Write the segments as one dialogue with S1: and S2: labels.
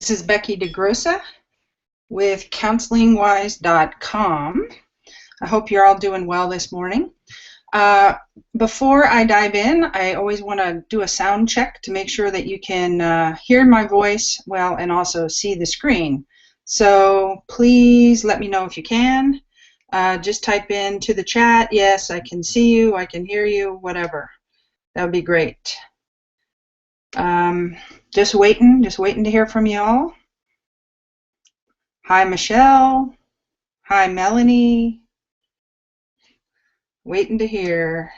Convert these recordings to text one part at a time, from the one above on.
S1: This is Becky DeGrossa with counselingwise.com. I hope you're all doing well this morning. Before I dive in, I always want to do a sound check to make sure that you can hear my voice well and also see the screen. So please let me know if you can. Just type into the chat, yes, I can see you, I can hear you, whatever. That would be great. Just waiting to hear from you all. Hi, Michelle. Hi, Melanie. Waiting to hear.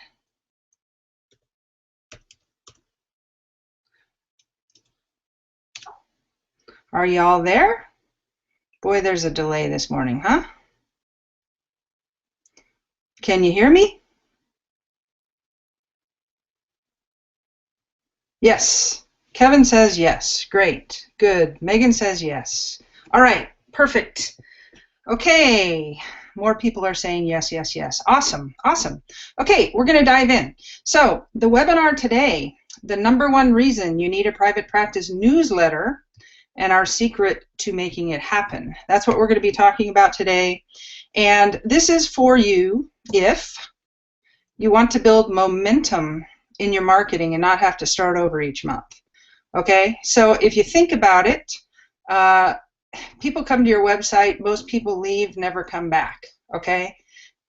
S1: Are y'all there? Boy, there's a delay this morning, huh? Can you hear me? Yes. Kevin says yes. Great. Good. Megan says yes. All right. Perfect. Okay. More people are saying yes, yes, yes. Awesome. Awesome. Okay, we're going to dive in. So the webinar today, the #1 reason you need a private practice newsletter and our secret to making it happen. That's what we're going to be talking about today. And this is for you if you want to build momentum in your marketing and not have to start over each month. Okay, so if you think about it, people come to your website, most people leave, never come back, okay?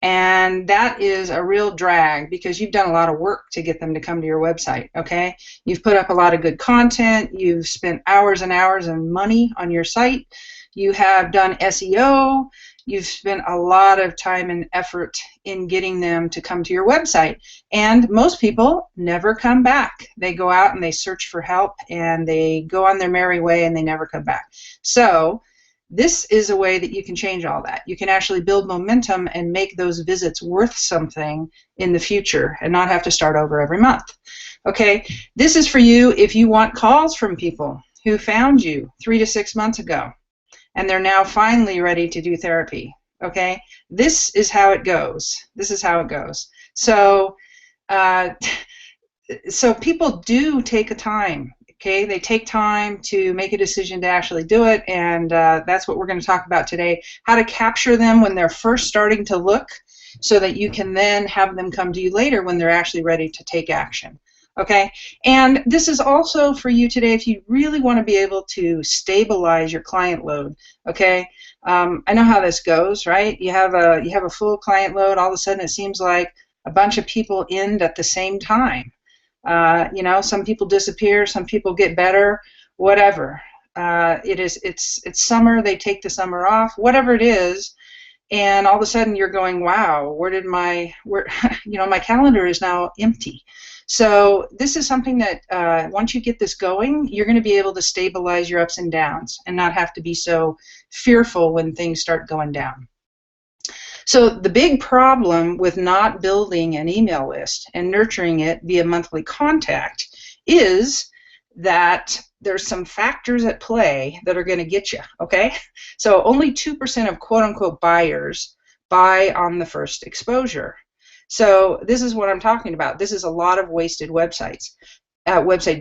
S1: And that is a real drag because you've done a lot of work to get them to come to your website, okay? You've put up a lot of good content, you've spent hours and hours and money on your site, you have done SEO, you've spent a lot of time and effort in getting them to come to your website. And most people never come back. They go out and they search for help and they go on their merry way and they never come back. So this is a way that you can change all that. You can actually build momentum and make those visits worth something in the future and not have to start over every month. Okay, this is for you if you want calls from people who found you 3 to 6 months ago and they're now finally ready to do therapy. Okay, this is how it goes. This is how it goes. So, so people do take a time. Okay, they take time to make a decision to actually do it, and that's what we're going to talk about today. How to capture them when they're first starting to look, so that you can then have them come to you later when they're actually ready to take action. Okay, and this is also for you today if you really want to be able to stabilize your client load. Okay, I know how this goes, right? You have a full client load. All of a sudden, it seems like a bunch of people end at the same time. You know, some people disappear, some people get better, whatever. It's summer. They take the summer off, whatever it is. And all of a sudden, you're going, wow, where you know, my calendar is now empty. So this is something that once you get this going, you're going to be able to stabilize your ups and downs and not have to be so fearful when things start going down. So the big problem with not building an email list and nurturing it via monthly contact is that there's some factors at play that are going to get you, okay? So only 2% of quote-unquote buyers buy on the first exposure. So this is what I'm talking about. This is a lot of wasted website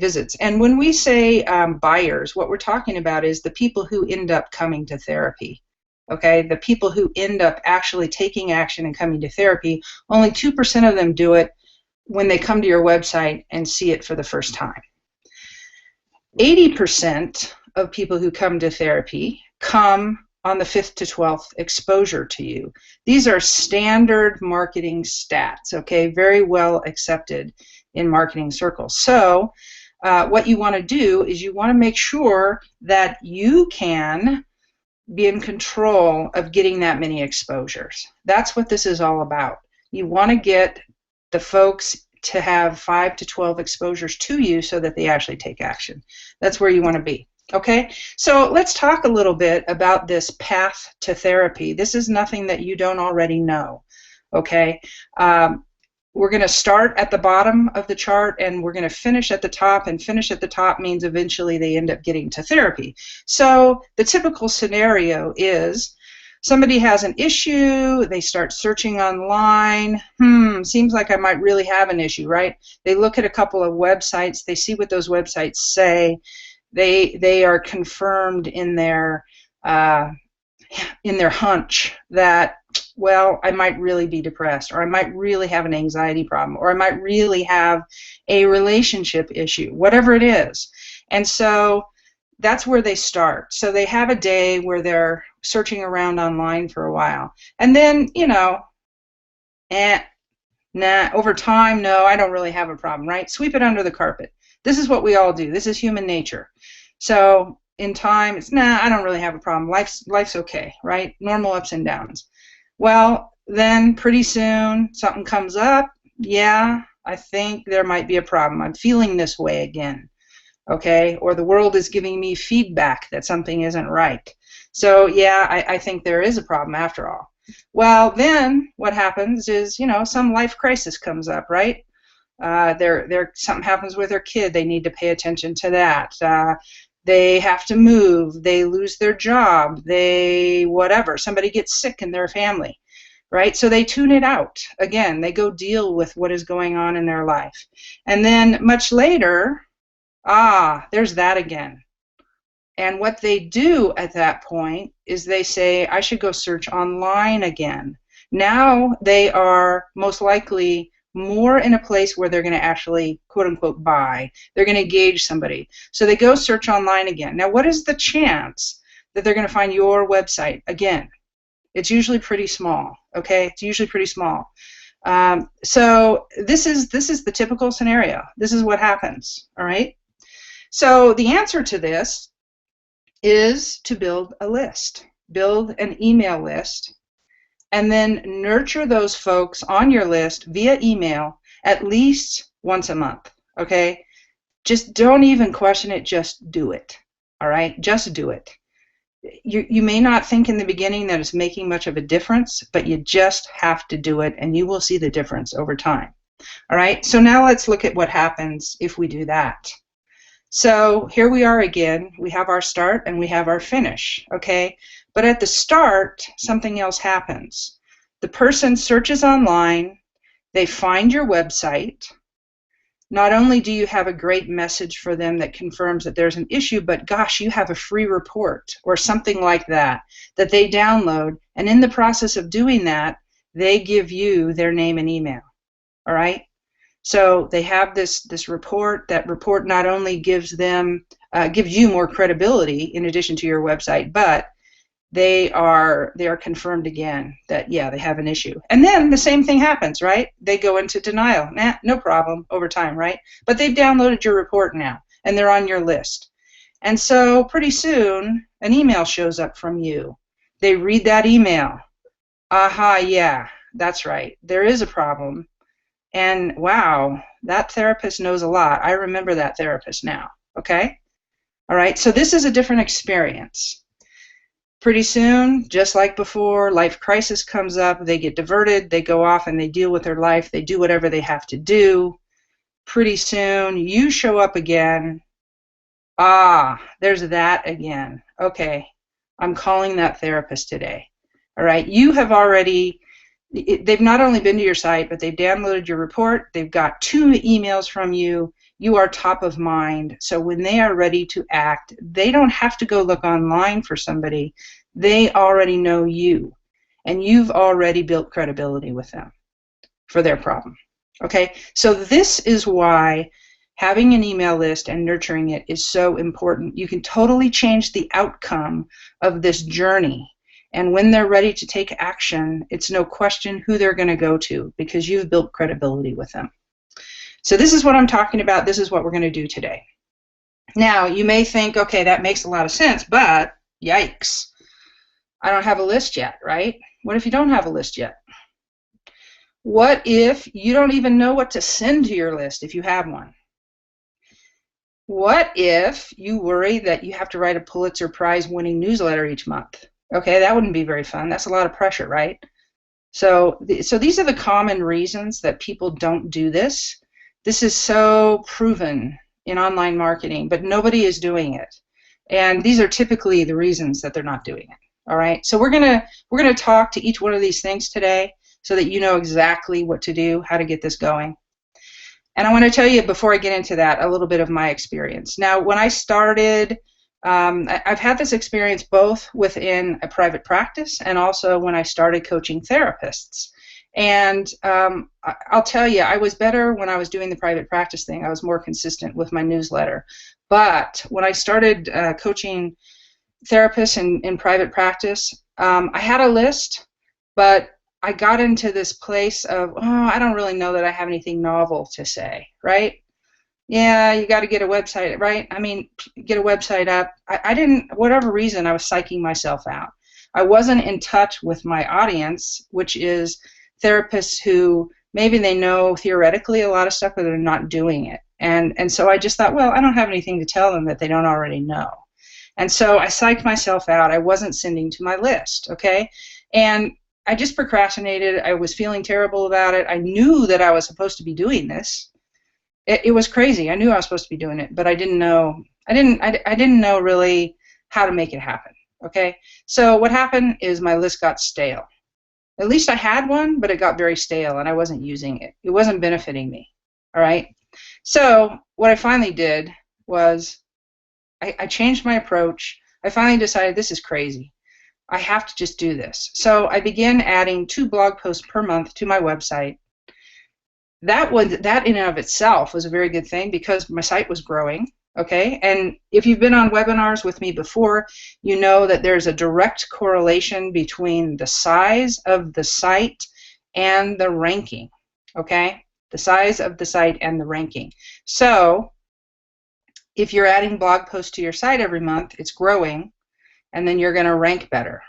S1: visits. And when we say buyers, what we're talking about is the people who end up coming to therapy. Okay, the people who end up actually taking action and coming to therapy, only 2% of them do it when they come to your website and see it for the first time. 80% of people who come to therapy come on the 5th to 12th exposure to you. These are standard marketing stats, okay, very well accepted in marketing circles. So what you want to do is you want to make sure that you can be in control of getting that many exposures. That's what this is all about. You want to get the folks to have 5 to 12 exposures to you so that they actually take action. That's where you want to be. Okay, so let's talk a little bit about this path to therapy. This is nothing that you don't already know. Okay, we're going to start at the bottom of the chart and we're going to finish at the top, and finish at the top means eventually they end up getting to therapy. So the typical scenario is somebody has an issue, they start searching online, seems like I might really have an issue, right? They look at a couple of websites, they see what those websites say, They are confirmed in their hunch that, well, I might really be depressed, or I might really have an anxiety problem, or I might really have a relationship issue, whatever it is. And so that's where they start. So they have a day where they're searching around online for a while. And then, over time, no, I don't really have a problem, right? Sweep it under the carpet. This is what we all do. This is human nature. So in time, it's, I don't really have a problem. Life's okay, right? Normal ups and downs. Well, then pretty soon something comes up. Yeah, I think there might be a problem. I'm feeling this way again, okay? Or the world is giving me feedback that something isn't right. So yeah, I think there is a problem after all. Well, then what happens is, some life crisis comes up, right? Something happens with their kid. They need to pay attention to that. They have to move. They lose their job. Whatever. Somebody gets sick in their family, right? So they tune it out. Again, they go deal with what is going on in their life. And then much later, there's that again. And what they do at that point is they say, I should go search online again. Now they are most likely more in a place where they're going to actually, quote unquote, buy. They're going to engage somebody. So they go search online again. Now, what is the chance that they're going to find your website again? It's usually pretty small, okay? It's usually pretty small. So this is the typical scenario. This is what happens, all right? So the answer to this is to build a list, build an email list, and then nurture those folks on your list via email at least once a month, okay? Just don't even question it, just do it, all right? Just do it. You may not think in the beginning that it's making much of a difference, but you just have to do it, and you will see the difference over time, all right? So now let's look at what happens if we do that. So here we are again. We have our start and we have our finish, okay? But at the start, something else happens. The person searches online, they find your website. Not only do you have a great message for them that confirms that there's an issue, but gosh, you have a free report or something like that they download, and in the process of doing that, they give you their name and email, all right? So they have this report. That report not only gives you more credibility in addition to your website, but they are confirmed again that, yeah, they have an issue. And then the same thing happens, right? They go into denial. No problem over time, right? But they've downloaded your report now, and they're on your list. And so pretty soon, an email shows up from you. They read that email. Yeah, that's right. There is a problem. And wow, that therapist knows a lot. I remember that therapist now, okay? All right, so this is a different experience. Pretty soon, just like before, life crisis comes up, they get diverted, they go off and they deal with their life, they do whatever they have to do. Pretty soon, you show up again. There's that again. Okay, I'm calling that therapist today. All right, you have already... They've not only been to your site, but they've downloaded your report. They've got 2 emails from you. You are top of mind. So when they are ready to act, they don't have to go look online for somebody. They already know you, and you've already built credibility with them for their problem. Okay? So this is why having an email list and nurturing it is so important. You can totally change the outcome of this journey. And when they're ready to take action, it's no question who they're going to go to because you've built credibility with them. So this is what I'm talking about. This is what we're going to do today. Now, you may think, okay, that makes a lot of sense, but yikes, I don't have a list yet, right? What if you don't have a list yet? What if you don't even know what to send to your list if you have one? What if you worry that you have to write a Pulitzer Prize winning newsletter each month? Okay, that wouldn't be very fun. That's a lot of pressure, right? So these are the common reasons that people don't do this. This is so proven in online marketing, but nobody is doing it. And these are typically the reasons that they're not doing it. All right, so we're gonna talk to each one of these things today so that you know exactly what to do, how to get this going. And I want to tell you, before I get into that, a little bit of my experience. Now, when I started, I've had this experience both within a private practice and also when I started coaching therapists. And I'll tell you, I was better when I was doing the private practice thing. I was more consistent with my newsletter. But when I started coaching therapists in private practice, I had a list, but I got into this place of, oh, I don't really know that I have anything novel to say, right? Yeah, you got to get a website, right? I mean, get a website up. I didn't, whatever reason, I was psyching myself out. I wasn't in touch with my audience, which is therapists who maybe they know theoretically a lot of stuff, but they're not doing it. And so I just thought, well, I don't have anything to tell them that they don't already know. And so I psyched myself out. I wasn't sending to my list, okay? And I just procrastinated. I was feeling terrible about it. I knew that I was supposed to be doing this. It was crazy. I knew I was supposed to be doing it, but I didn't know. I didn't know really how to make it happen. Okay. So what happened is my list got stale. At least I had one, but it got very stale, and I wasn't using it. It wasn't benefiting me. All right. So what I finally did was I changed my approach. I finally decided this is crazy. I have to just do this. So I began adding 2 blog posts per month to my website. That in and of itself was a very good thing because my site was growing, okay? And if you've been on webinars with me before, you know that there's a direct correlation between the size of the site and the ranking, okay? The size of the site and the ranking. So if you're adding blog posts to your site every month, it's growing, and then you're going to rank better.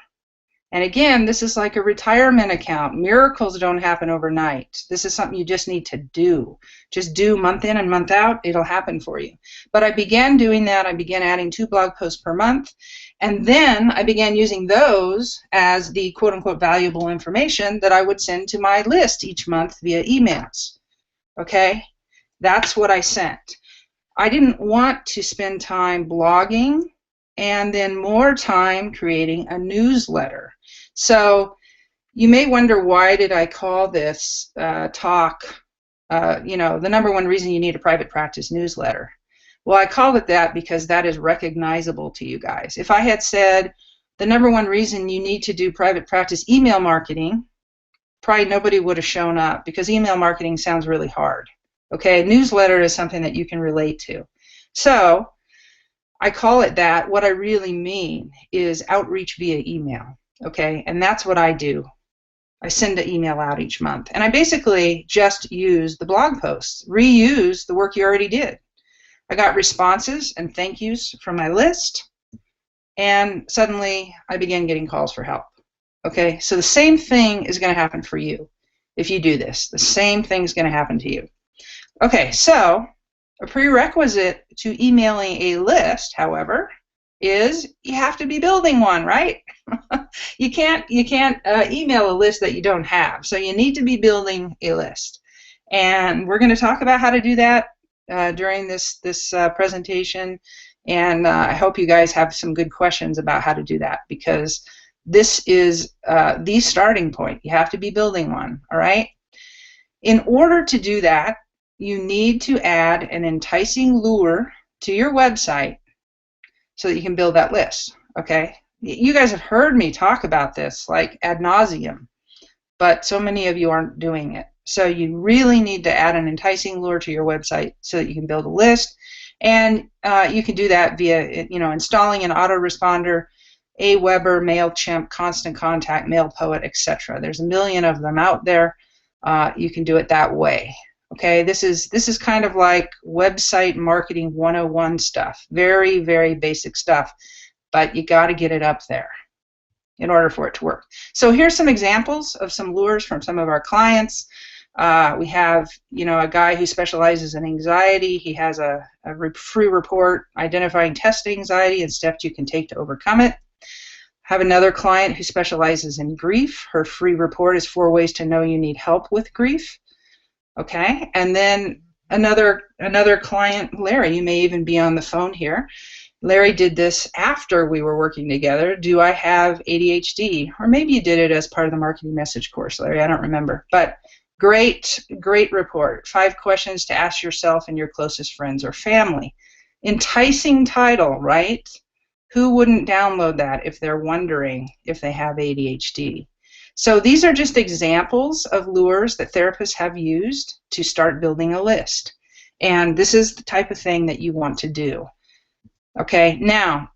S1: And again, this is like a retirement account. Miracles don't happen overnight. This is something you just need to do. Just do month in and month out. It'll happen for you. But I began doing that. I began adding 2 blog posts per month. And then I began using those as the quote-unquote valuable information that I would send to my list each month via emails. Okay? That's what I sent. I didn't want to spend time blogging and then more time creating a newsletter. So you may wonder, why did I call this talk, the number one reason you need a private practice newsletter? Well, I called it that because that is recognizable to you guys. If I had said the number one reason you need to do private practice email marketing, probably nobody would have shown up because email marketing sounds really hard. Okay, a newsletter is something that you can relate to. So I call it that. What I really mean is outreach via email. Okay, and that's what I do. I send an email out each month, and I basically just use the blog posts, reuse the work you already did. I got responses and thank yous from my list, and suddenly I began getting calls for help. Okay, so the same thing is going to happen for you if you do this. The same thing is going to happen to you. Okay, so a prerequisite to emailing a list, however, is you have to be building one, right? You can't email a list that you don't have. So you need to be building a list. And we're going to talk about how to do that during this presentation. And I hope you guys have some good questions about how to do that, because this is the starting point. You have to be building one, all right? In order to do that, you need to add an enticing lure to your website so that you can build that list, okay? You guys have heard me talk about this like ad nauseum, but so many of you aren't doing it. So you really need to add an enticing lure to your website so that you can build a list. And you can do that via, installing an autoresponder, Aweber, MailChimp, Constant Contact, MailPoet, etc. There's a million of them out there. You can do it that way. Okay, this is kind of like website marketing 101 stuff. Very, very basic stuff, but you got to get it up there in order for it to work. So here's some examples of some lures from some of our clients. We have, a guy who specializes in anxiety. He has a free report identifying test anxiety and steps you can take to overcome it. Have another client who specializes in grief. Her free report is 4 ways to know you need help with grief. Okay, and then another client, Larry, you may even be on the phone here. Larry did this after we were working together. Do I have ADHD? Or maybe you did it as part of the marketing message course, Larry, I don't remember. But Great report. 5 questions to ask yourself and your closest friends or family. Enticing title, right? Who wouldn't download that if they're wondering if they have ADHD? So these are just examples of lures that therapists have used to start building a list. And this is the type of thing that you want to do. Okay, now,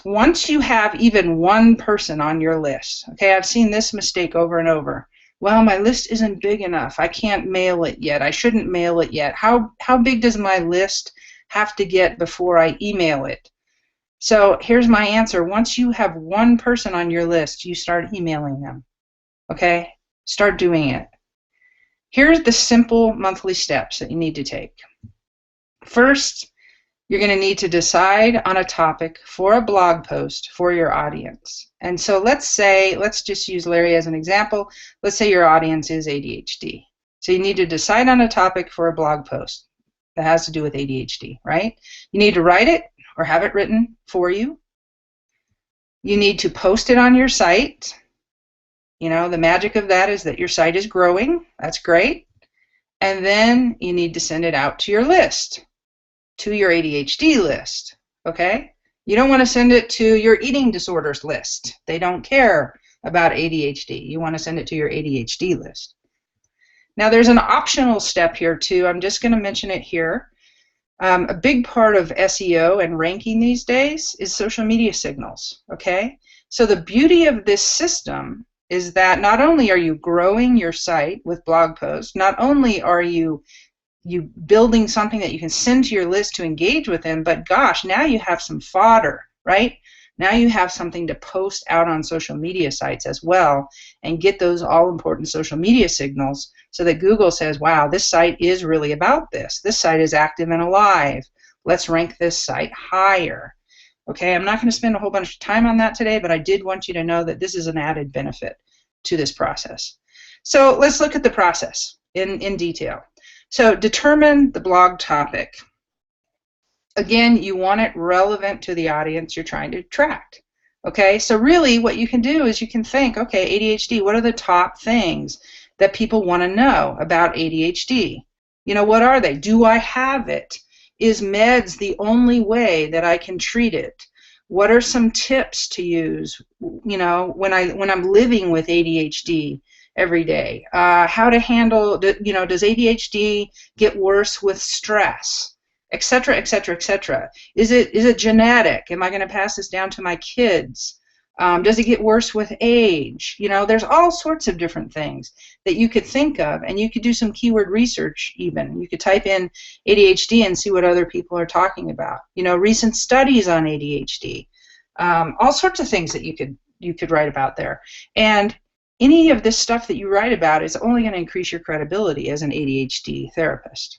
S1: once you have even one person on your list, okay, I've seen this mistake over and over. Well, my list isn't big enough. I can't mail it yet. I shouldn't mail it yet. How big does my list have to get before I email it? So here's my answer. Once you have one person on your list, you start emailing them. Okay? Start doing it. Here's the simple monthly steps that you need to take. First, you're going to need to decide on a topic for a blog post for your audience. And so let's just use Larry as an example. Let's say your audience is ADHD. So you need to decide on a topic for a blog post that has to do with ADHD, right? You need to write it or have it written for you. You need to post it on your site. You know, the magic of that is that your site is growing. That's great. And then you need to send it out to your list, to your ADHD list, okay? You don't want to send it to your eating disorders list. They don't care about ADHD. You want to send it to your ADHD list. Now, there's an optional step here, too. I'm just going to mention it here. A big part of SEO and ranking these days is social media signals, okay? So the beauty of this system is that not only are you growing your site with blog posts, not only are you building something that you can send to your list to engage with them, but gosh, now you have some fodder, right? Now you have something to post out on social media sites as well and get those all-important social media signals so that Google says, wow, this site is really about this. This site is active and alive. Let's rank this site higher. Okay, I'm not going to spend a whole bunch of time on that today, but I did want you to know that this is an added benefit to this process. So let's look at the process in detail. So determine the blog topic. Again, you want it relevant to the audience you're trying to attract. Okay, so really what you can do is you can think, okay, ADHD, what are the top things that people want to know about ADHD? You know, what are they? Do I have it? Is meds the only way that I can treat it? What are some tips to use, you know, when I'm living with ADHD every day? How to handle, you know, does ADHD get worse with stress, et cetera, et cetera, et cetera? Is it genetic? Am I going to pass this down to my kids? Does it get worse with age? You know, there's all sorts of different things that you could think of, and you could do some keyword research even. You could type in ADHD and see what other people are talking about. You know, recent studies on ADHD. All sorts of things that you could write about there. And any of this stuff that you write about is only going to increase your credibility as an ADHD therapist.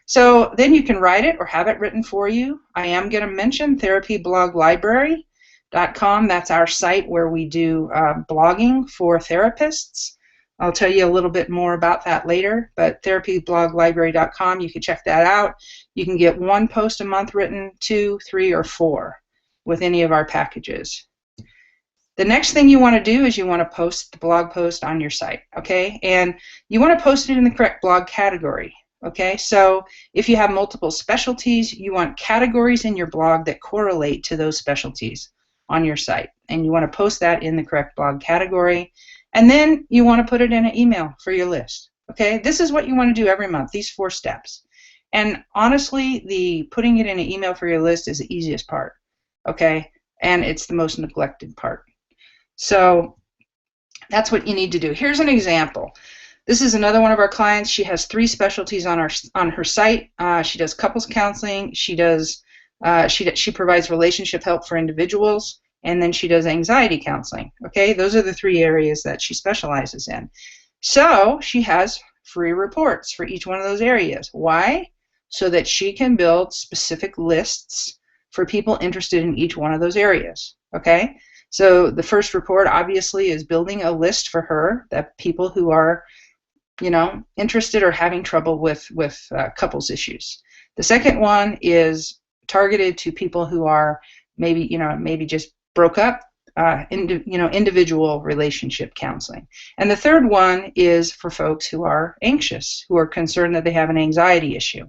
S1: So then you can write it or have it written for you. I am going to mention therapyblog.library.com. That's our site where we do blogging for therapists. I'll tell you a little bit more about that later, but therapyblog.library.com, you can check that out. You can get 1 post a month written, 2, 3, or 4 with any of our packages. The next thing you want to do is you want to post the blog post on your site, okay? And you want to post it in the correct blog category, okay? So if you have multiple specialties, you want categories in your blog that correlate to those specialties on your site. And you want to post that in the correct blog category. And then you want to put it in an email for your list, okay? This is what you want to do every month, these 4 steps. And honestly, the putting it in an email for your list is the easiest part, okay? And it's the most neglected part. So that's what you need to do. Here's an example. This is another one of our clients. She has 3 specialties on her site. She does couples counseling. She provides relationship help for individuals, and then she does anxiety counseling. Okay, those are the 3 areas that she specializes in. So she has free reports for each one of those areas. Why? So that she can build specific lists for people interested in each one of those areas. Okay. So the first report obviously is building a list for her that people who are, you know, interested or having trouble with couples issues. The second one is targeted to people who are maybe just broke up individual relationship counseling. And the third one is for folks who are anxious, who are concerned that they have an anxiety issue.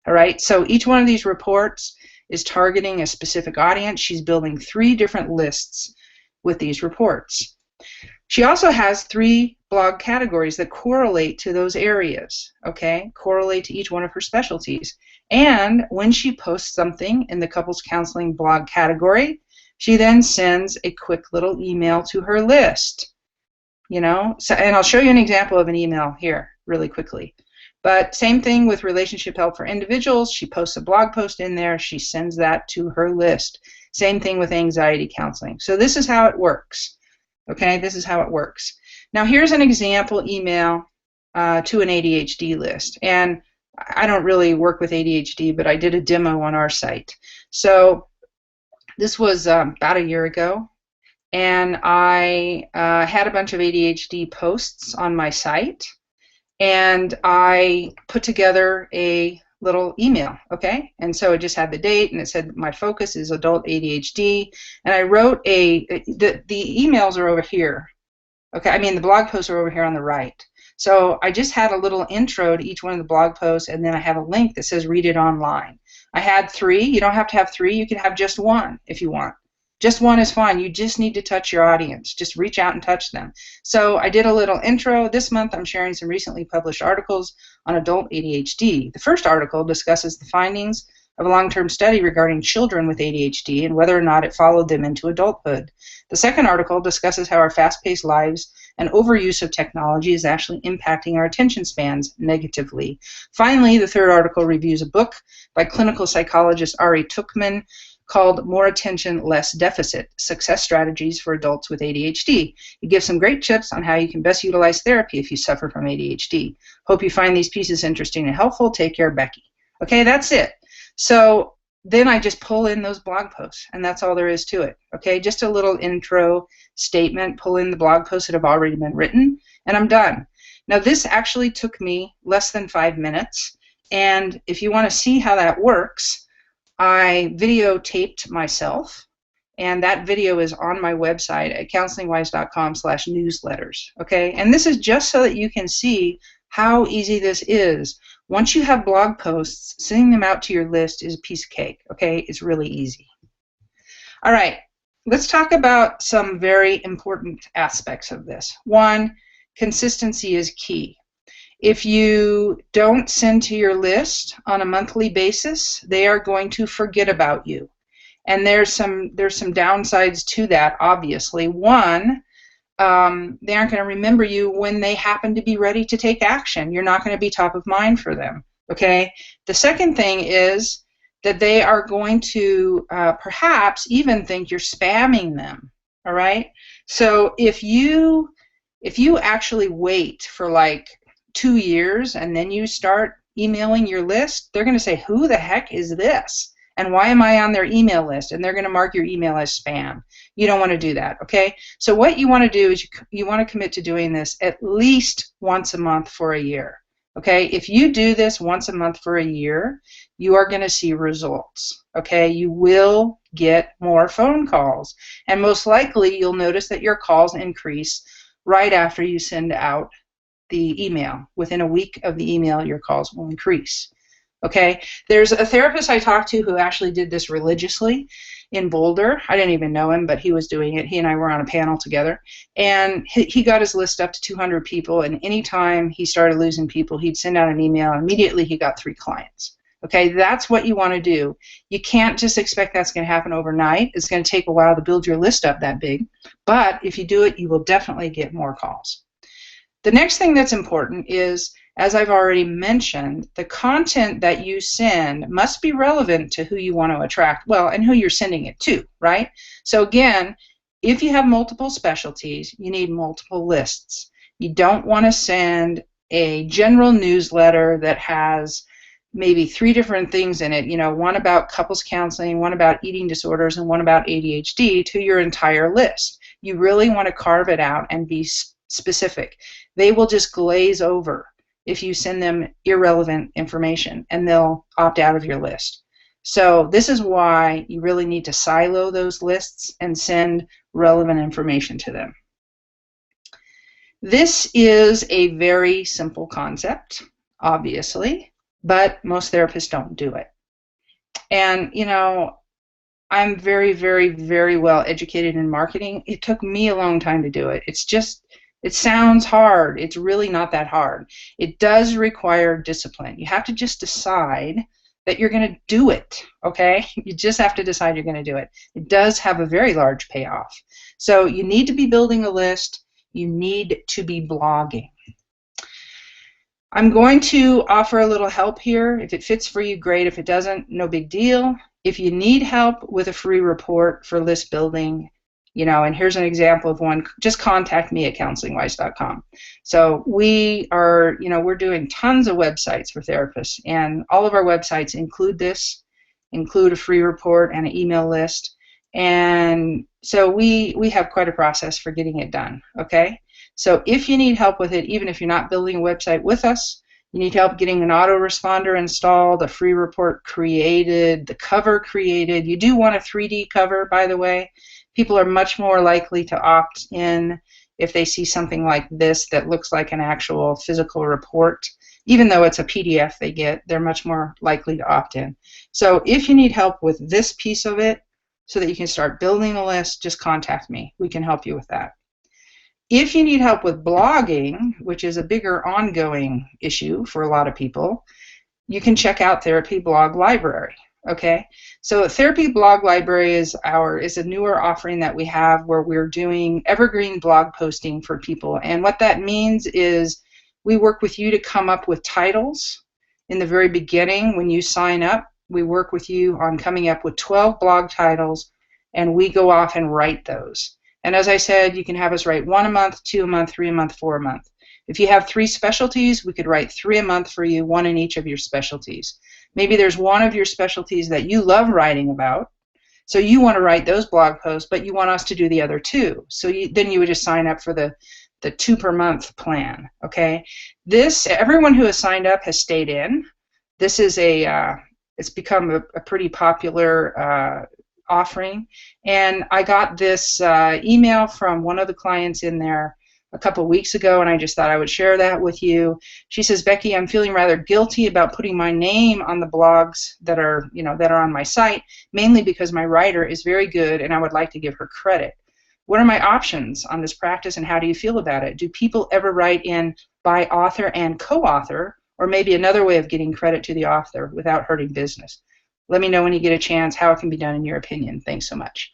S1: All right, so each one of these reports is targeting a specific audience. She's building 3 different lists with these reports. She also has 3 blog categories that correlate to those areas, okay, correlate to each one of her specialties. And when she posts something in the couples counseling blog category, she then sends a quick little email to her list, and I'll show you an example of an email here really quickly. But same thing with relationship help for individuals. She posts a blog post in there. She sends that to her list. Same thing with anxiety counseling. So this is how it works. Okay, this is how it works. Now here's an example email to an ADHD list. And I don't really work with ADHD, but I did a demo on our site. So this was about a year ago. And I had a bunch of ADHD posts on my site. And I put together a little email, okay? And so it just had the date, and it said my focus is adult ADHD. And I wrote the emails are over here, okay? I mean, the blog posts are over here on the right. So I just had a little intro to each one of the blog posts, and then I have a link that says read it online. I had 3. You don't have to have 3. You can have just 1 if you want. Just 1 is fine. You just need to touch your audience. Just reach out and touch them. So I did a little intro. This month I'm sharing some recently published articles on adult ADHD. The first article discusses the findings of a long-term study regarding children with ADHD and whether or not it followed them into adulthood. The second article discusses how our fast-paced lives and overuse of technology is actually impacting our attention spans negatively. Finally, the third article reviews a book by clinical psychologist Ari Tuchman called More Attention, Less Deficit, Success Strategies for Adults with ADHD. It gives some great tips on how you can best utilize therapy if you suffer from ADHD. Hope you find these pieces interesting and helpful. Take care, Becky. Okay, that's it. So then I just pull in those blog posts, and that's all there is to it. Okay, just a little intro statement, pull in the blog posts that have already been written, and I'm done. Now this actually took me less than 5 minutes, and if you want to see how that works, I videotaped myself, and that video is on my website at counselingwise.com/newsletters. Okay, and this is just so that you can see how easy this is. Once you have blog posts, sending them out to your list is a piece of cake. Okay, it's really easy. All right, let's talk about some very important aspects of this. 1, consistency is key. If you don't send to your list on a monthly basis, they are going to forget about you. And there's some downsides to that, obviously. 1, they aren't going to remember you when they happen to be ready to take action. You're not going to be top of mind for them, okay? The second thing is that they are going to perhaps even think you're spamming them, all right? So if you actually wait for like 2 years and then you start emailing your list, they're going to say, who the heck is this? And why am I on their email list? And they're going to mark your email as spam. You don't want to do that, okay? So what you want to do is you want to commit to doing this at least once a month for a year, okay? If you do this once a month for a year, you are going to see results, okay? You will get more phone calls. And most likely you'll notice that your calls increase right after you send out the email. Within a week of the email, your calls will increase. Okay? There's a therapist I talked to who actually did this religiously in Boulder. I didn't even know him, but he was doing it. He and I were on a panel together. And he got his list up to 200 people, and anytime he started losing people, he'd send out an email, and immediately he got 3 clients. Okay? That's what you want to do. You can't just expect that's going to happen overnight. It's going to take a while to build your list up that big. But if you do it, you will definitely get more calls. The next thing that's important is, as I've already mentioned, the content that you send must be relevant to who you want to attract, well, and who you're sending it to, right? So again, if you have multiple specialties, you need multiple lists. You don't want to send a general newsletter that has maybe 3 different things in it, one about couples counseling, one about eating disorders, and one about ADHD to your entire list. You really want to carve it out and be specific. They will just glaze over if you send them irrelevant information, and they'll opt out of your list. So this is why you really need to silo those lists and send relevant information to them. This is a very simple concept, obviously, but most therapists don't do it. And, you know, I'm very, very, very well educated in marketing. It took me a long time to do it. It sounds hard. It's really not that hard. It does require discipline. You have to just decide that you're going to do it, okay? You just have to decide you're going to do it. It does have a very large payoff. So you need to be building a list. You need to be blogging. I'm going to offer a little help here. If it fits for you, great. If it doesn't, no big deal. If you need help with a free report for list building, you know, and here's an example of one, just contact me at counselingwise.com. So we are, you know, we're doing tons of websites for therapists, and all of our websites include a free report and an email list. And so we have quite a process for getting it done, okay? So if you need help with it, even if you're not building a website with us, you need help getting an autoresponder installed, a free report created, the cover created. You do want a 3D cover, by the way. People are much more likely to opt in if they see something like this that looks like an actual physical report. Even though it's a PDF they get, they're much more likely to opt in. So if you need help with this piece of it so that you can start building a list, just contact me. We can help you with that. If you need help with blogging, which is a bigger ongoing issue for a lot of people, you can check out Therapy Blog Library. Okay, so Therapy Blog Library is a newer offering that we have where we're doing evergreen blog posting for people. And what that means is we work with you to come up with titles in the very beginning when you sign up. We work with you on coming up with 12 blog titles, and we go off and write those. And as I said, you can have us write 1 a month, 2 a month, 3 a month, 4 a month. If you have 3 specialties, we could write 3 a month for you, 1 in each of your specialties. Maybe there's one of your specialties that you love writing about, so you want to write those blog posts, but you want us to do the other 2. So then you would just sign up for the 2 per month plan, okay? Everyone who has signed up has stayed in. This is it's become a pretty popular offering, and I got this email from one of the clients in there a couple weeks ago, and I just thought I would share that with you. She says, Becky, I'm feeling rather guilty about putting my name on the blogs that are on my site, mainly because my writer is very good and I would like to give her credit. What are my options on this practice, and how do you feel about it? Do people ever write in by author and co-author, or maybe another way of getting credit to the author without hurting business? Let me know when you get a chance how it can be done in your opinion. Thanks so much.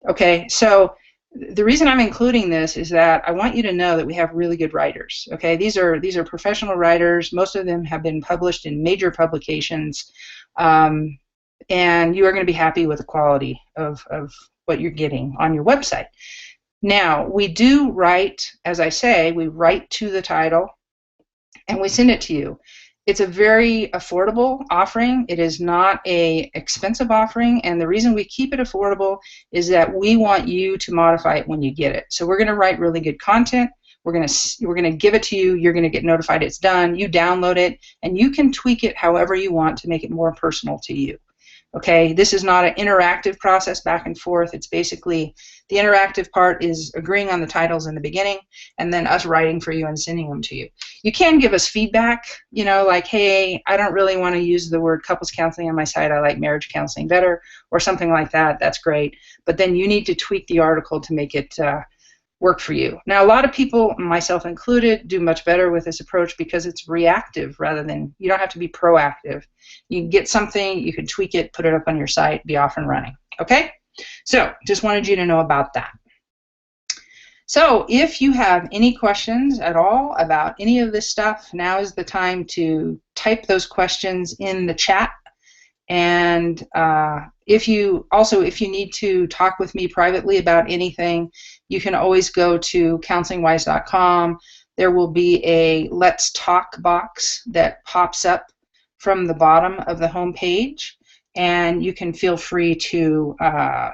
S1: Okay, so the reason I'm including this is that I want you to know that we have really good writers. Okay, these are professional writers. Most of them have been published in major publications, and you are going to be happy with the quality of what you're getting on your website. Now, we do write, as I say, we write to the title, and we send it to you. It's a very affordable offering. It is not an expensive offering, and the reason we keep it affordable is that we want you to modify it when you get it. So we're going to write really good content. We're going to give it to you. You're going to get notified it's done. You download it, and you can tweak it however you want to make it more personal to you. Okay, this is not an interactive process back and forth. It's basically the interactive part is agreeing on the titles in the beginning and then us writing for you and sending them to you. You can give us feedback, you know, like, hey, I don't really want to use the word couples counseling on my site. I like marriage counseling better, or something like that. That's great. But then you need to tweak the article to make it work for you. Now, a lot of people, myself included, do much better with this approach because it's reactive rather than, you don't have to be proactive. You can get something, you can tweak it, put it up on your site, be off and running. Okay? So, just wanted you to know about that. So, if you have any questions at all about any of this stuff, now is the time to type those questions in the chat. And if you need to talk with me privately about anything, you can always go to counselingwise.com. There will be a Let's Talk box that pops up from the bottom of the home page, and you can feel free to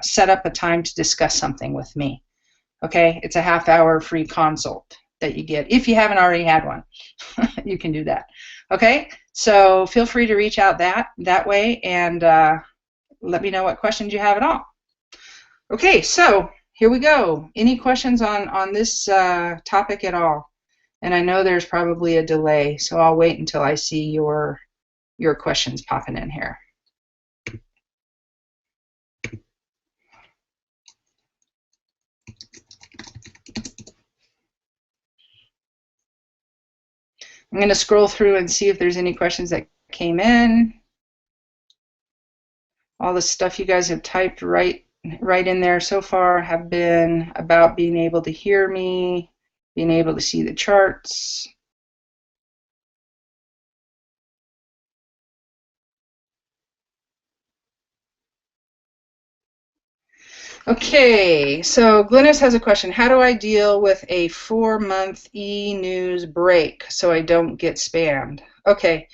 S1: set up a time to discuss something with me. Okay, it's a half-hour free consult that you get. If you haven't already had one, you can do that. Okay, so feel free to reach out that way and let me know what questions you have at all. Okay, so here we go. Any questions on this topic at all? And I know there's probably a delay, so I'll wait until I see your questions popping in here. I'm going to scroll through and see if there's any questions that came in. All the stuff you guys have typed right in there so far have been about being able to hear me, being able to see the charts. Okay, so Glynis has a question. How do I deal with a 4-month e-news break so I don't get spammed? Okay,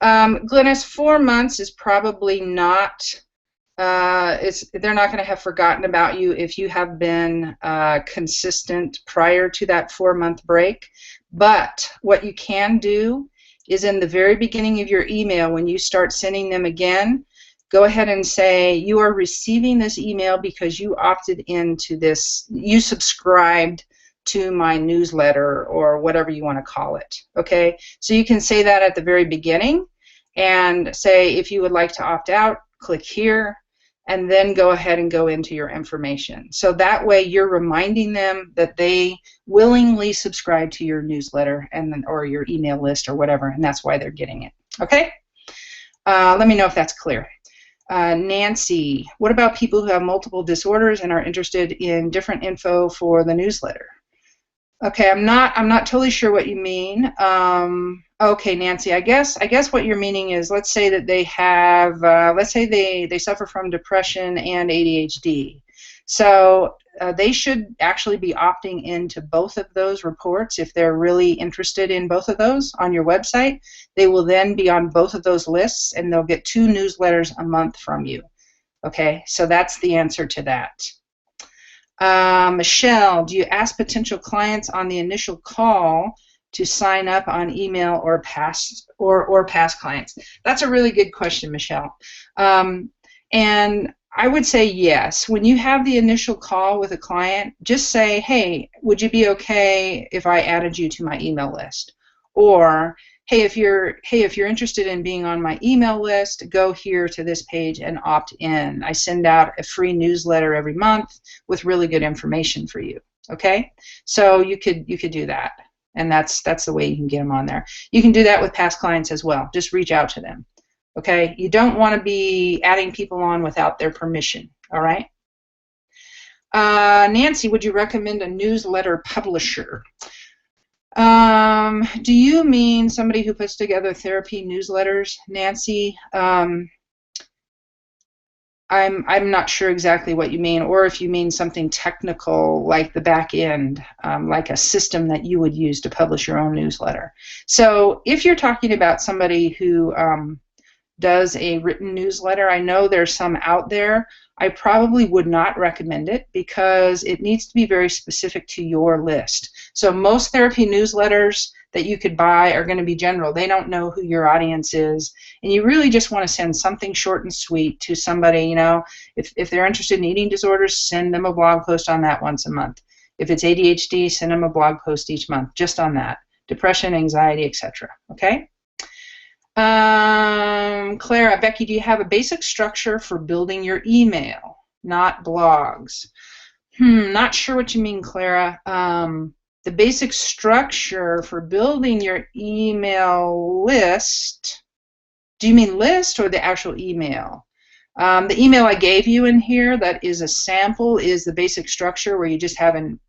S1: Glynis, 4 months is probably not, they're not going to have forgotten about you if you have been consistent prior to that 4-month break. But what you can do is in the very beginning of your email, when you start sending them again, go ahead and say, you are receiving this email because you opted into this, you subscribed to my newsletter or whatever you want to call it, okay? So you can say that at the very beginning and say, if you would like to opt out, click here, and then go ahead and go into your information. So that way you're reminding them that they willingly subscribe to your newsletter and or your email list or whatever, and that's why they're getting it, okay? Let me know if that's clear. Nancy, what about people who have multiple disorders and are interested in different info for the newsletter? Okay, I'm not totally sure what you mean. Okay, Nancy, I guess what you're meaning is, let's say that they have, let's say they suffer from depression and ADHD. So they should actually be opting into both of those reports if they're really interested in both of those on your website. They will then be on both of those lists and they'll get 2 newsletters a month from you. Okay, so that's the answer to that. Michelle, do you ask potential clients on the initial call to sign up on email or past clients? That's a really good question, Michelle. And I would say yes. When you have the initial call with a client, just say, hey, would you be okay if I added you to my email list? Or, hey, if you're interested in being on my email list, go here to this page and opt in. I send out a free newsletter every month with really good information for you. Okay? So you could do that. And that's the way you can get them on there. You can do that with past clients as well. Just reach out to them. Okay, you don't want to be adding people on without their permission, all right? Nancy, would you recommend a newsletter publisher? Do you mean somebody who puts together therapy newsletters, Nancy? I'm not sure exactly what you mean, or if you mean something technical like the back end, like a system that you would use to publish your own newsletter. So if you're talking about somebody who does a written newsletter, I know there's some out there. I probably would not recommend it because it needs to be very specific to your list. So most therapy newsletters that you could buy are going to be general. They don't know who your audience is, and you really just want to send something short and sweet to somebody. You know, if they're interested in eating disorders, send them a blog post on that once a month. If it's ADHD, send them a blog post each month just on that. Depression, anxiety, etc. Okay? Clara, Becky, do you have a basic structure for building your email, not blogs? Not sure what you mean, Clara. The basic structure for building your email list, do you mean list or the actual email? The email I gave you in here that is a sample is the basic structure where you just have an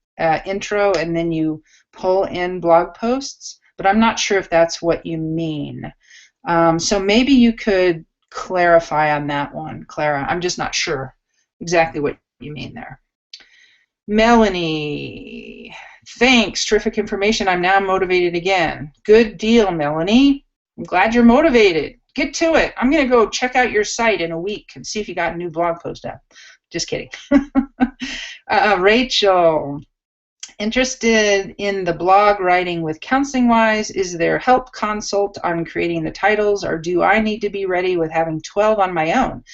S1: intro and then you pull in blog posts, but I'm not sure if that's what you mean. So maybe you could clarify on that one, Clara. I'm just not sure exactly what you mean there. Melanie, thanks. Terrific information. I'm now motivated again. Good deal, Melanie. I'm glad you're motivated. Get to it. I'm going to go check out your site in a week and see if you got a new blog post up. Just kidding. Rachel, interested in the blog writing with Counseling Wise? Is there help consult on creating the titles, or do I need to be ready with having 12 on my own?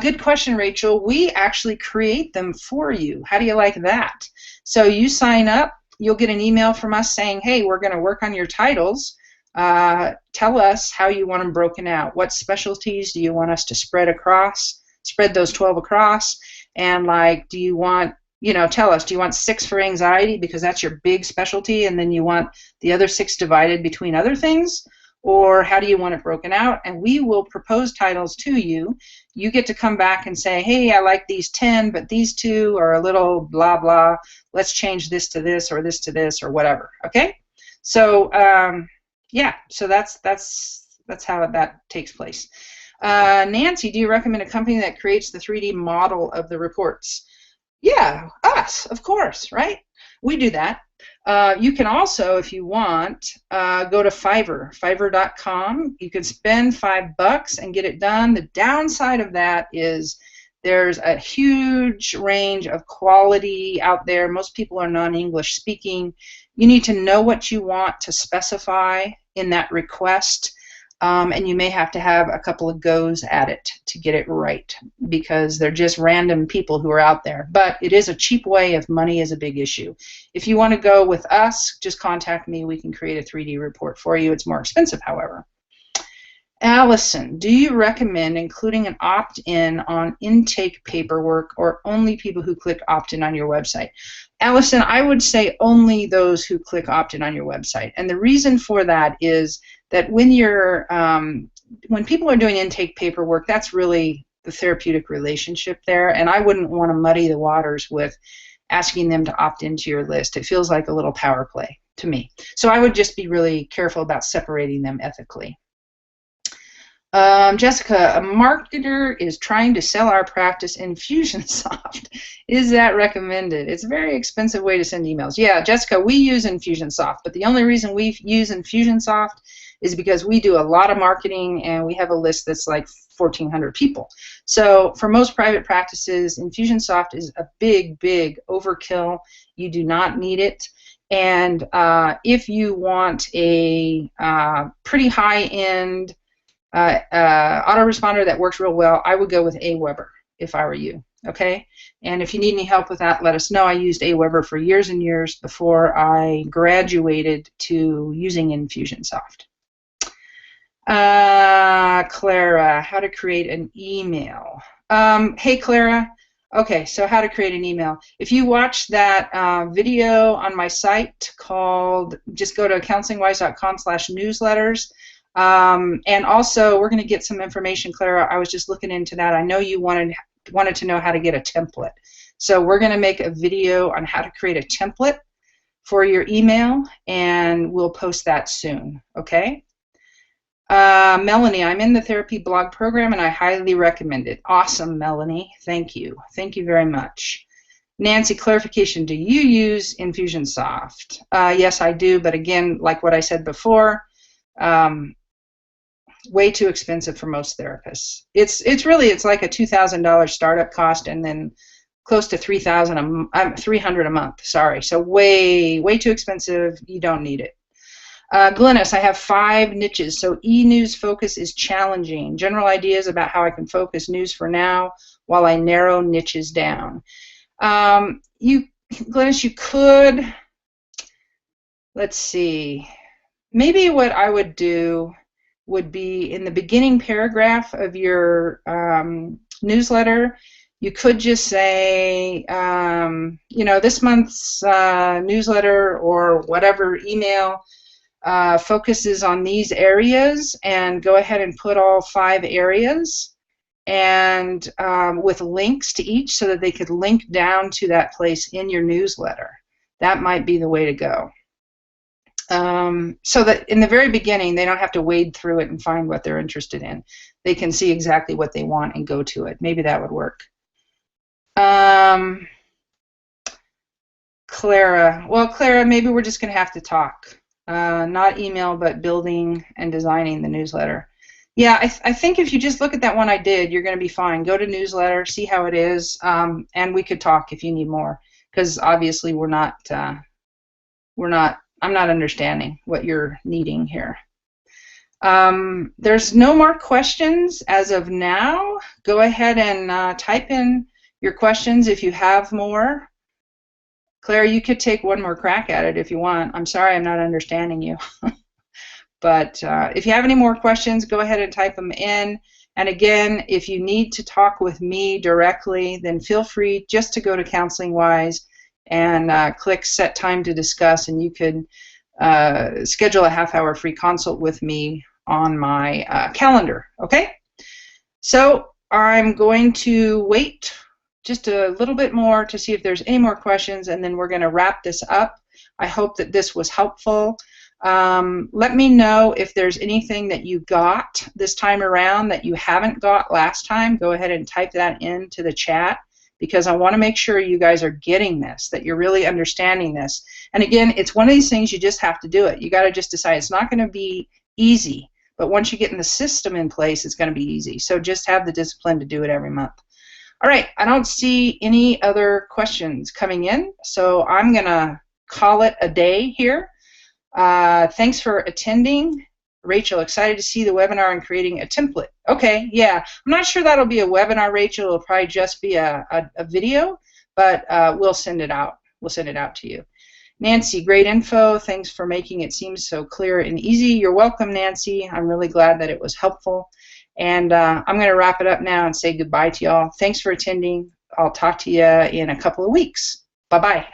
S1: Good question, Rachel. We actually create them for you. How do you like that? So you sign up, you'll get an email from us saying, hey, we're going to work on your titles. Tell us how you want them broken out. What specialties do you want us to spread those 12 across? And like, do you want, tell us, do you want 6 for anxiety because that's your big specialty and then you want the other 6 divided between other things? Or how do you want it broken out? And we will propose titles to you. You get to come back and say, hey, I like these 10, but these 2 are a little blah, blah. Let's change this to this or this to this or whatever, okay? So, yeah, so that's how that takes place. Nancy, do you recommend a company that creates the 3D model of the reports? Yeah, us, of course, right? We do that. You can also, if you want, go to Fiverr.com. You can spend $5 and get it done. The downside of that is there's a huge range of quality out there. Most people are non-English speaking. You need to know what you want to specify in that request. And you may have to have a couple of goes at it to get it right because they're just random people who are out there. But it is a cheap way if money is a big issue. If you want to go with us, just contact me. We can create a 3D report for you. It's more expensive, however. Allison, do you recommend including an opt-in on intake paperwork or only people who click opt-in on your website? Allison, I would say only those who click opt-in on your website. And the reason for that is that when people are doing intake paperwork, that's really the therapeutic relationship there, and I wouldn't want to muddy the waters with asking them to opt into your list. It feels like a little power play to me. So I would just be really careful about separating them ethically. Jessica, a marketer is trying to sell our practice Infusionsoft. Is that recommended? It's a very expensive way to send emails. Yeah, Jessica, we use Infusionsoft, but the only reason we use Infusionsoft is because we do a lot of marketing and we have a list that's like 1,400 people. So for most private practices, Infusionsoft is a big, big overkill. You do not need it. And if you want a pretty high-end autoresponder that works real well, I would go with Aweber if I were you, okay? And if you need any help with that, let us know. I used Aweber for years and years before I graduated to using Infusionsoft. Clara, how to create an email. Hey, Clara. Okay, so how to create an email. If you watch that video on my site called, just go to counselingwise.com/newsletters. And also, we're going to get some information, Clara. I was just looking into that. I know you wanted to know how to get a template. So we're going to make a video on how to create a template for your email, and we'll post that soon, okay? Melanie, I'm in the therapy blog program, and I highly recommend it. Awesome, Melanie. Thank you. Thank you very much. Nancy, clarification, do you use Infusionsoft? Yes, I do, but again, like what I said before, way too expensive for most therapists. It's like a $2,000 startup cost and then close to $300 a month. Sorry, so way too expensive. You don't need it. Glynis, I have 5 niches, so e-news focus is challenging. General ideas about how I can focus news for now while I narrow niches down. Glynis, you could. Let's see. Maybe what I would do would be in the beginning paragraph of your newsletter, you could just say, this month's newsletter or whatever email focuses on these areas, and go ahead and put all 5 areas and with links to each so that they could link down to that place in your newsletter. That might be the way to go. So that in the very beginning, they don't have to wade through it and find what they're interested in. They can see exactly what they want and go to it. Maybe that would work. Clara. Well, Clara, maybe we're just going to have to talk. Not email, but building and designing the newsletter. Yeah, I think if you just look at that one I did, you're going to be fine. Go to newsletter, see how it is, and we could talk if you need more, because obviously I'm not understanding what you're needing here. There's no more questions as of now. Go ahead and type in your questions if you have more. Claire, you could take one more crack at it if you want. I'm sorry I'm not understanding you. But if you have any more questions, go ahead and type them in. And again, if you need to talk with me directly, then feel free just to go to Counseling Wise and click Set Time to Discuss, and you can schedule a half-hour free consult with me on my calendar. Okay? So I'm going to wait just a little bit more to see if there's any more questions, and then we're going to wrap this up. I hope that this was helpful. Let me know if there's anything that you got this time around that you haven't got last time. Go ahead and type that into the chat, because I want to make sure you guys are getting this, that you're really understanding this. And again, it's one of these things you just have to do it. You got to just decide it's not going to be easy, but once you get in the system in place, it's going to be easy. So just have the discipline to do it every month. All right, I don't see any other questions coming in, so I'm going to call it a day here. Thanks for attending. Rachel, excited to see the webinar on creating a template. Okay, yeah. I'm not sure that'll be a webinar, Rachel. It'll probably just be a video, but we'll send it out. We'll send it out to you. Nancy, great info. Thanks for making it seem so clear and easy. You're welcome, Nancy. I'm really glad that it was helpful. And I'm going to wrap it up now and say goodbye to y'all. Thanks for attending. I'll talk to you in a couple of weeks. Bye-bye.